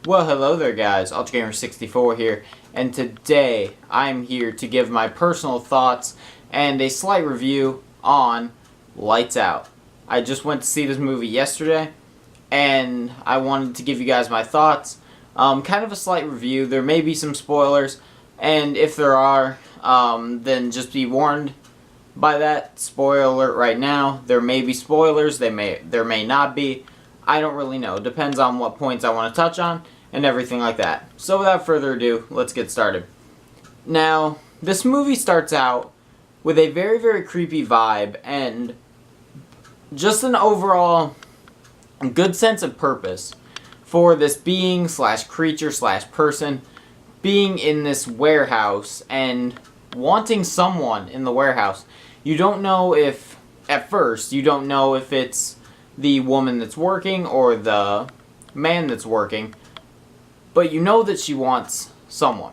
Well, hello there guys, UltraGamer64 here, and today I'm here to give my personal thoughts and a slight review on Lights Out. I just went to see this movie yesterday, and I wanted to give you guys my thoughts. Kind of a slight review. There may be some spoilers, and if there are, then just be warned by that. Spoiler alert right now. There may be spoilers, there may not be. I don't really know. Depends on what points I want to touch on and everything like that. So without further ado, let's get started. Now, this movie starts out with a very, very creepy vibe and just an overall good sense of purpose for this being slash creature slash person being in this warehouse and wanting someone in the warehouse. You don't know if, at first, you don't know if it's the woman that's working or the man that's working, but you know that she wants someone.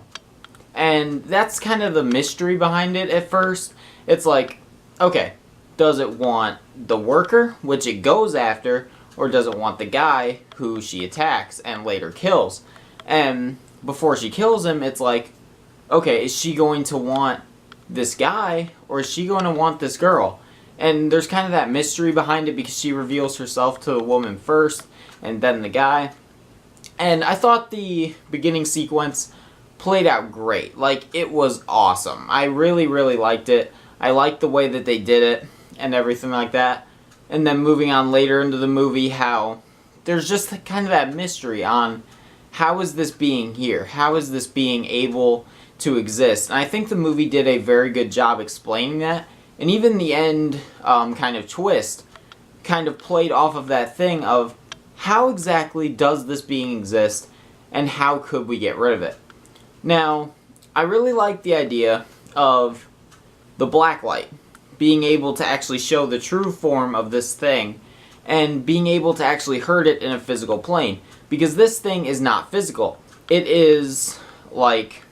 And that's kind of the mystery behind it at first. It's like, okay, does it want the worker, which it goes after, or does it want the guy who she attacks and later kills? And before she kills him, it's like, okay, is she going to want this guy, or is she going to want this girl? And there's kind of that mystery behind it because she reveals herself to the woman first and then the guy. And I thought the beginning sequence played out great. Like, it was awesome. I really, really liked it. I liked the way that they did it and everything like that. And then moving on later into the movie, how there's just kind of that mystery on how is this being here? How is this being able to exist? And I think the movie did a very good job explaining that. And even the end kind of twist kind of played off of that thing of how exactly does this being exist and how could we get rid of it? Now, I really like the idea of the blacklight being able to actually show the true form of this thing and being able to actually hurt it in a physical plane. Because this thing is not physical. It is like,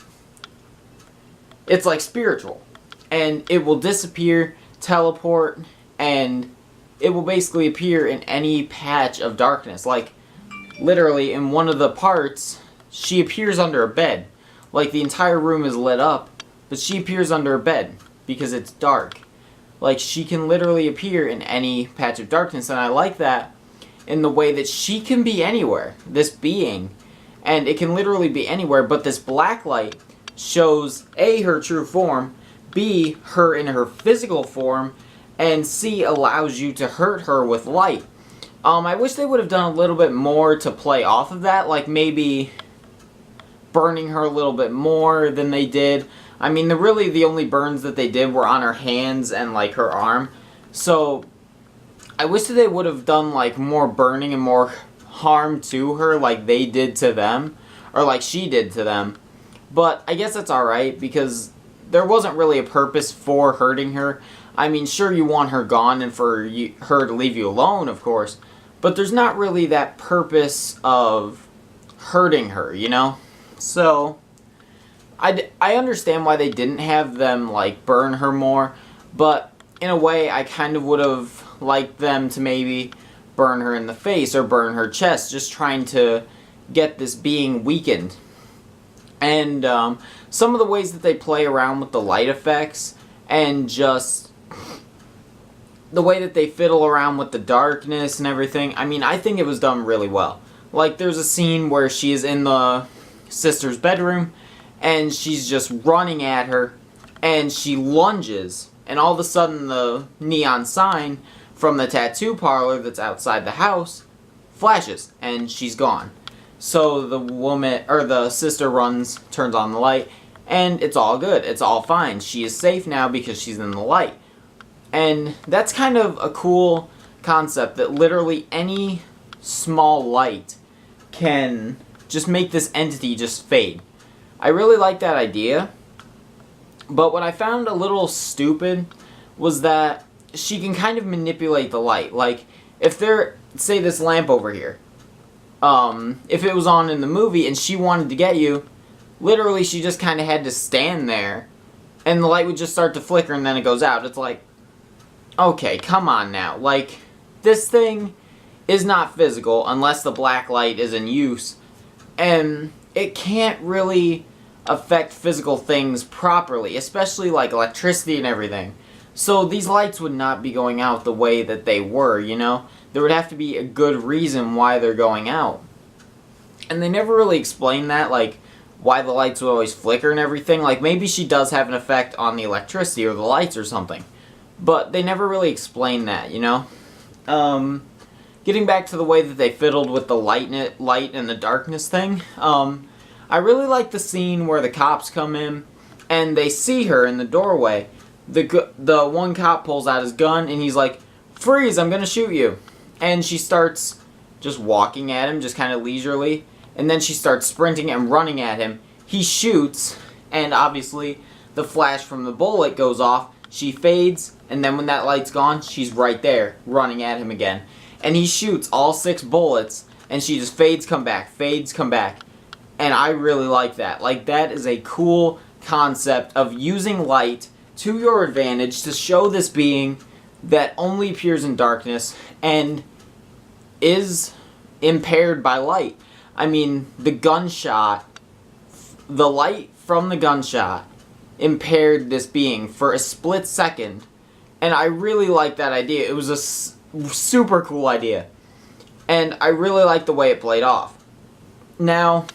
it's like spiritual. And it will disappear, teleport, and it will basically appear in any patch of darkness. Like, literally, in one of the parts, she appears under a bed. Like, the entire room is lit up, but she appears under a bed because it's dark. Like, she can literally appear in any patch of darkness, and I like that in the way that she can be anywhere, this being. And it can literally be anywhere, but this black light shows, A, her true form, B, her in her physical form, and C, allows you to hurt her with light. I wish they would have done a little bit more to play off of that, like maybe burning her a little bit more than they did. I mean, really the only burns that they did were on her hands and like her arm. So I wish that they would have done like more burning and more harm to her like they did to them, or like she did to them. But I guess that's alright because there wasn't really a purpose for hurting her. I mean, sure, you want her gone and for her to leave you alone, of course, but there's not really that purpose of hurting her, you know? So, I understand why they didn't have them, like, burn her more, but in a way, I kind of would have liked them to maybe burn her in the face or burn her chest, just trying to get this being weakened. And some of the ways that they play around with the light effects and just the way that they fiddle around with the darkness and everything, I mean, I think it was done really well. Like, there's a scene where she is in the sister's bedroom and she's just running at her and she lunges and all of a sudden the neon sign from the tattoo parlor that's outside the house flashes and she's gone. So the woman, or the sister runs, turns on the light, and it's all good. It's all fine. She is safe now because she's in the light. And that's kind of a cool concept that literally any small light can just make this entity just fade. I really like that idea. But what I found a little stupid was that she can kind of manipulate the light. Like, if there, say this lamp over here, if it was on in the movie and she wanted to get you, literally she just kind of had to stand there and the light would just start to flicker and then it goes out. It's like, okay, come on now. Like, this thing is not physical unless the black light is in use. and it can't really affect physical things properly, especially like electricity and everything. So these lights would not be going out the way that they were, you know? There would have to be a good reason why they're going out. And they never really explained that, like, why the lights would always flicker and everything. Like, maybe she does have an effect on the electricity or the lights or something. But they never really explained that, you know? Getting back to the way that they fiddled with the light and the darkness thing, I really like the scene where the cops come in and they see her in the doorway. The one cop pulls out his gun and he's like, "Freeze, I'm gonna shoot you." And she starts just walking at him, just kind of leisurely. And then she starts sprinting and running at him. He shoots, and obviously the flash from the bullet goes off. She fades, and then when that light's gone, she's right there, running at him again. And he shoots all 6 bullets, and she just fades, come back, fades, come back. And I really like that. Like, that is a cool concept of using light to your advantage to show this being that only appears in darkness and is impaired by light. I mean, the light from the gunshot impaired this being for a split second. And I really like that idea. It was a super cool idea. And I really like the way it played off. Now,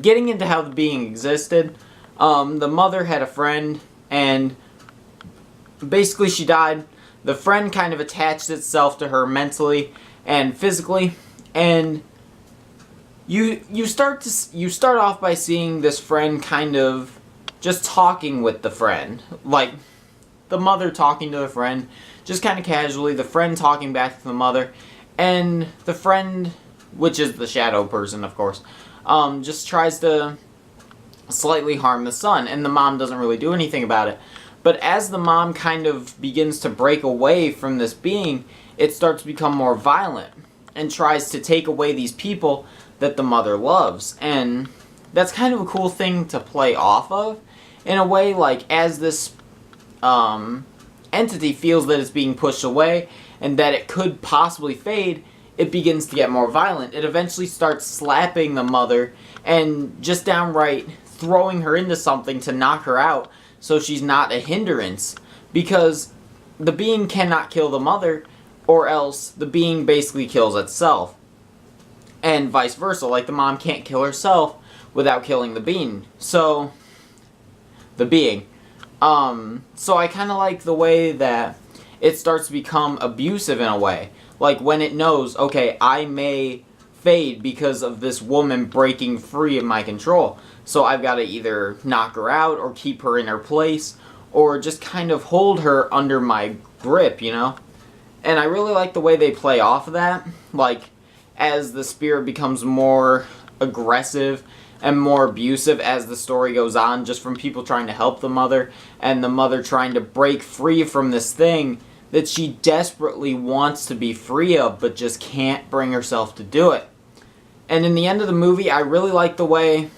getting into how the being existed, the mother had a friend, and basically she died. The friend kind of attached itself to her mentally and physically, and you start off by seeing this friend kind of just talking with the friend, like the mother talking to the friend, just kind of casually, the friend talking back to the mother, and the friend, which is the shadow person, of course, just tries to slightly harm the son, and the mom doesn't really do anything about it. But as the mom kind of begins to break away from this being, it starts to become more violent and tries to take away these people that the mother loves. And that's kind of a cool thing to play off of, in a way, like, as this entity feels that it's being pushed away and that it could possibly fade, it begins to get more violent. It eventually starts slapping the mother and just downright throwing her into something to knock her out so she's not a hindrance, because the being cannot kill the mother, or else the being basically kills itself. And vice versa, like the mom can't kill herself without killing the being. So, the being. So I kind of like the way that it starts to become abusive in a way. Like when it knows, okay, I may fade because of this woman breaking free of my control. So I've got to either knock her out or keep her in her place or just kind of hold her under my grip, you know? And I really like the way they play off of that. Like, as the spirit becomes more aggressive and more abusive as the story goes on, just from people trying to help the mother and the mother trying to break free from this thing that she desperately wants to be free of but just can't bring herself to do it. And in the end of the movie, I really like the way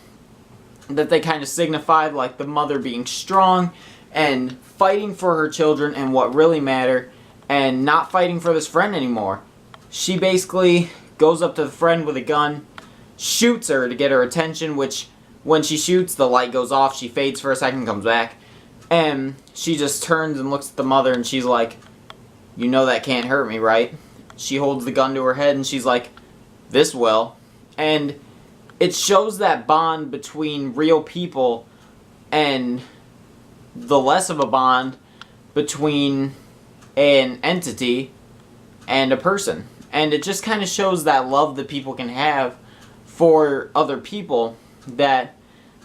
that they kind of signified, like, the mother being strong and fighting for her children and what really matter, and not fighting for this friend anymore. She basically goes up to the friend with a gun, shoots her to get her attention, which when she shoots, the light goes off, she fades for a second, comes back, and she just turns and looks at the mother and she's like, "You know that can't hurt me, right?" She holds the gun to her head and she's like, "This will." And it shows that bond between real people and the less of a bond between an entity and a person. And it just kind of shows that love that people can have for other people, that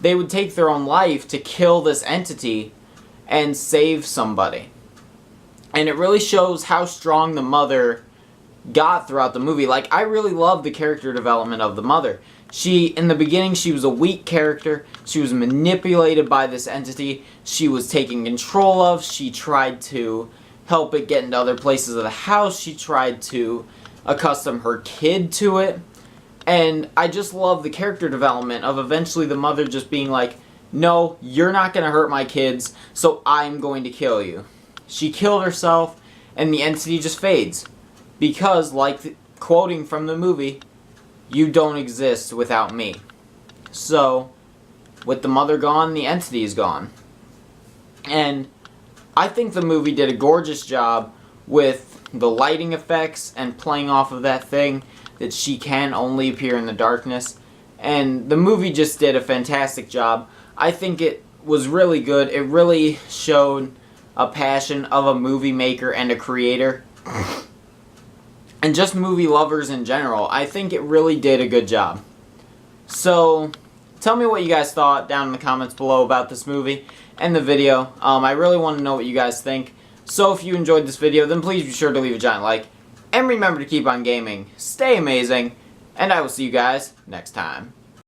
they would take their own life to kill this entity and save somebody. And it really shows how strong the mother got throughout the movie. Like, I really love the character development of the mother. In the beginning, she was a weak character. She was manipulated by this entity. She was taken control of. She tried to help it get into other places of the house. She tried to accustom her kid to it. And I just love the character development of eventually the mother just being like, "No, you're not going to hurt my kids, so I'm going to kill you." She killed herself, and the entity just fades. Because, like, quoting from the movie, you don't exist without me. So, with the mother gone, the entity is gone. And I think the movie did a gorgeous job with the lighting effects and playing off of that thing that she can only appear in the darkness. And the movie just did a fantastic job. I think it was really good. It really showed a passion of a movie maker and a creator. And just movie lovers in general. I think it really did a good job. So, tell me what you guys thought down in the comments below about this movie and the video. I really want to know what you guys think. So if you enjoyed this video, then please be sure to leave a giant like. And remember to keep on gaming, stay amazing, and I will see you guys next time.